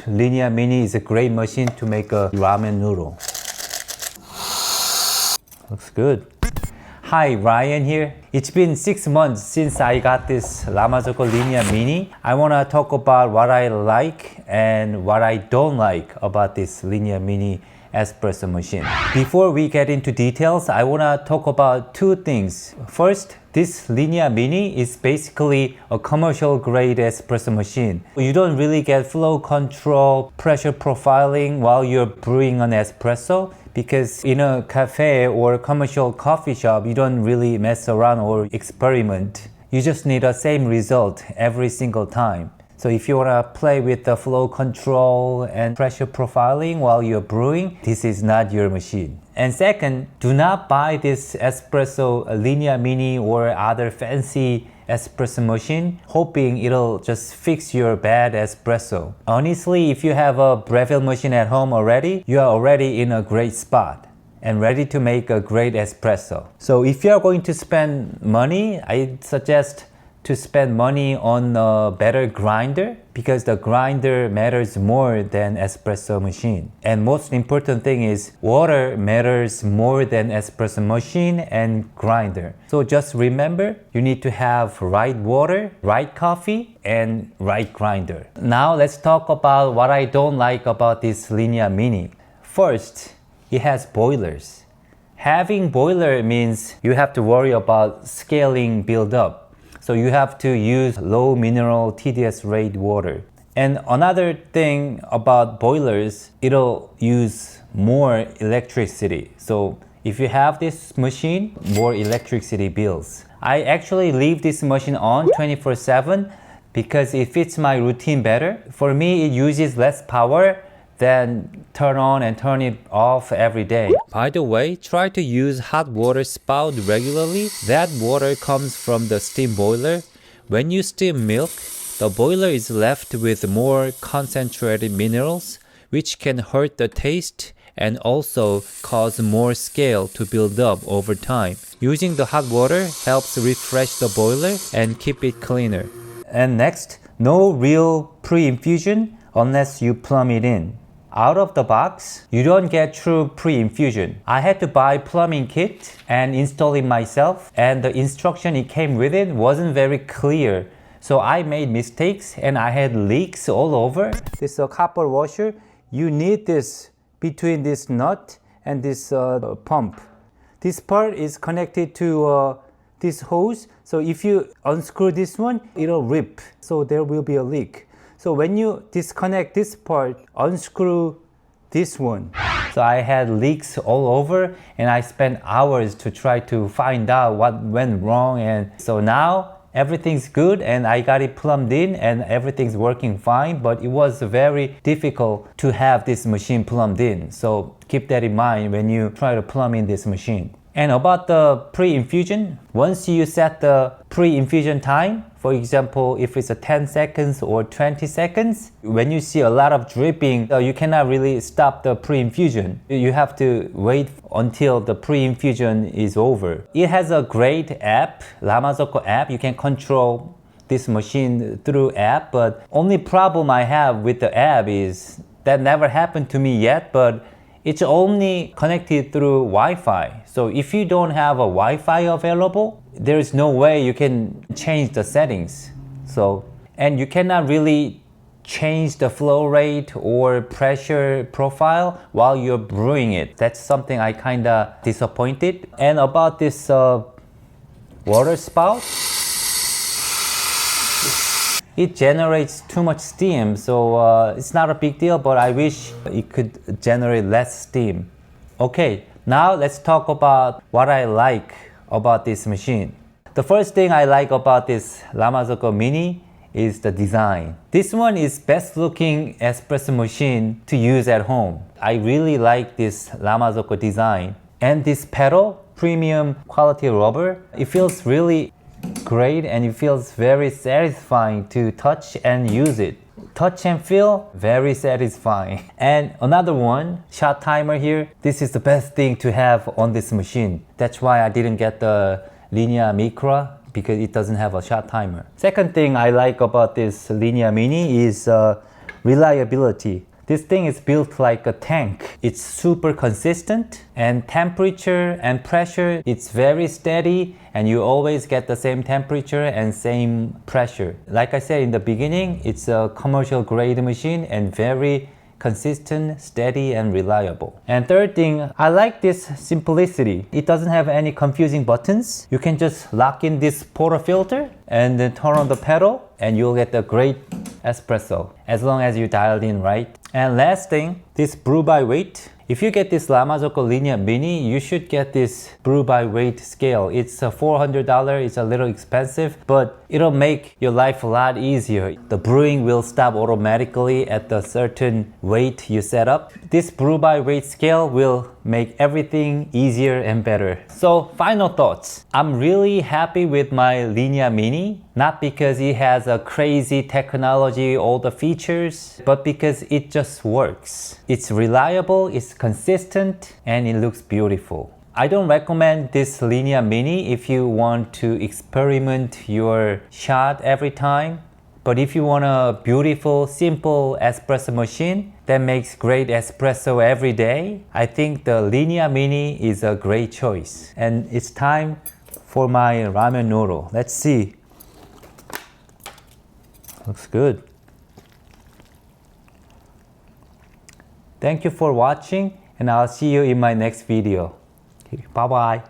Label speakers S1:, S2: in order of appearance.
S1: Linea Mini is a great machine to make a ramen noodle. Looks good. Hi, Ryan here. It's been 6 months since I got this Lamazoko Linea Mini. I want to talk about what I like and what I don't like about this Linea Mini espresso machine. Before we get into details, I want to talk about two things. First, this Linea Mini is basically a commercial grade espresso machine. You don't really get flow control, pressure profiling while you're brewing an espresso, because in a cafe or commercial coffee shop, you don't really mess around or experiment. You just need the same result every single time. So if you want to play with the flow control and pressure profiling while you're brewing, this is not your machine. And second, do not buy this espresso Linea Mini or other fancy espresso machine hoping it'll just fix your bad espresso. Honestly, if you have a Breville machine at home already, you are already in a great spot and ready to make a great espresso. So if you are going to spend money, I suggest to spend money on a better grinder, because the grinder matters more than espresso machine. And most important thing is water matters more than espresso machine and grinder. So just remember, you need to have right water, right coffee, and right grinder. Now let's talk about what I don't like about this Linea Mini. First, it has boilers. Having boiler means you have to worry about scaling build-up. So you have to use low mineral TDS rate water. And another thing about boilers, it'll use more electricity. So if you have this machine, more electricity bills. I actually leave this machine on 24/7 because it fits my routine better. For me, it uses less power than turn on and turn it off every day. By the way, try to use hot water spout regularly. That water comes from the steam boiler. When you steam milk, the boiler is left with more concentrated minerals, which can hurt the taste and also cause more scale to build up over time. Using the hot water helps refresh the boiler and keep it cleaner. And next, no real pre-infusion unless you plumb it in. Out of the box, you don't get true pre-infusion. I had to buy plumbing kit and install it myself, and the instruction it came with it wasn't very clear. So I made mistakes and I had leaks all over. This is a copper washer. You need this between this nut and this pump. This part is connected to this hose. So if you unscrew this one, it'll rip. So there will be a leak. So when you disconnect this part, unscrew this one. So I had leaks all over and I spent hours to try to find out what went wrong. And so now everything's good and I got it plumbed in and everything's working fine, but it was very difficult to have this machine plumbed in. So keep that in mind when you try to plumb in this machine. And about the pre-infusion, once you set the pre-infusion time, for example, if it's a 10 seconds or 20 seconds, when you see a lot of dripping, you cannot really stop the pre-infusion. You have to wait until the pre-infusion is over. It has a great app, Lamazoko app. You can control this machine through app, but only problem I have with the app is that never happened to me yet, but it's only connected through Wi-Fi. So if you don't have a Wi-Fi available, there is no way you can change the settings. And you cannot really change the flow rate or pressure profile while you're brewing it. That's something I kinda disappointed. And about this water spout, it generates too much steam, so it's not a big deal, but I wish it could generate less steam. Okay, now let's talk about what I like about this machine. The first thing I like about this Lamazoko Mini is the design. This one is best looking espresso machine to use at home. I really like this Lamazoko design. And this pedal, premium quality rubber, it feels really great and it feels very satisfying to touch and use it. Touch and feel, very satisfying. And another one, shot timer here. This is the best thing to have on this machine. That's why I didn't get the Linea Micra, because it doesn't have a shot timer. Second thing I like about this Linea Mini is reliability. This thing is built like a tank. It's super consistent, and temperature and pressure, it's very steady, and you always get the same temperature and same pressure. Like I said in the beginning, it's a commercial grade machine and very consistent, steady, and reliable. And third thing, I like this simplicity. It doesn't have any confusing buttons. You can just lock in this portafilter and then turn on the pedal and you'll get the great espresso as long as you dialed in right. And last thing, this brew by weight. If you get this La Marzocco Linea Mini, you should get this brew by weight scale. It's $400, it's a little expensive, but it'll make your life a lot easier. The brewing will stop automatically at the certain weight you set up. This brew by weight scale will make everything easier and better. So final thoughts. I'm really happy with my Linea Mini, not because it has a crazy technology, all the features, but because it just works. It's reliable, it's consistent, and it looks beautiful. I don't recommend this Linea Mini if you want to experiment your shot every time. But if you want a beautiful, simple espresso machine that makes great espresso every day, I think the Linea Mini is a great choice. And it's time for my ramen noodle. Let's see. Looks good. Thank you for watching, and I'll see you in my next video. Okay, bye-bye.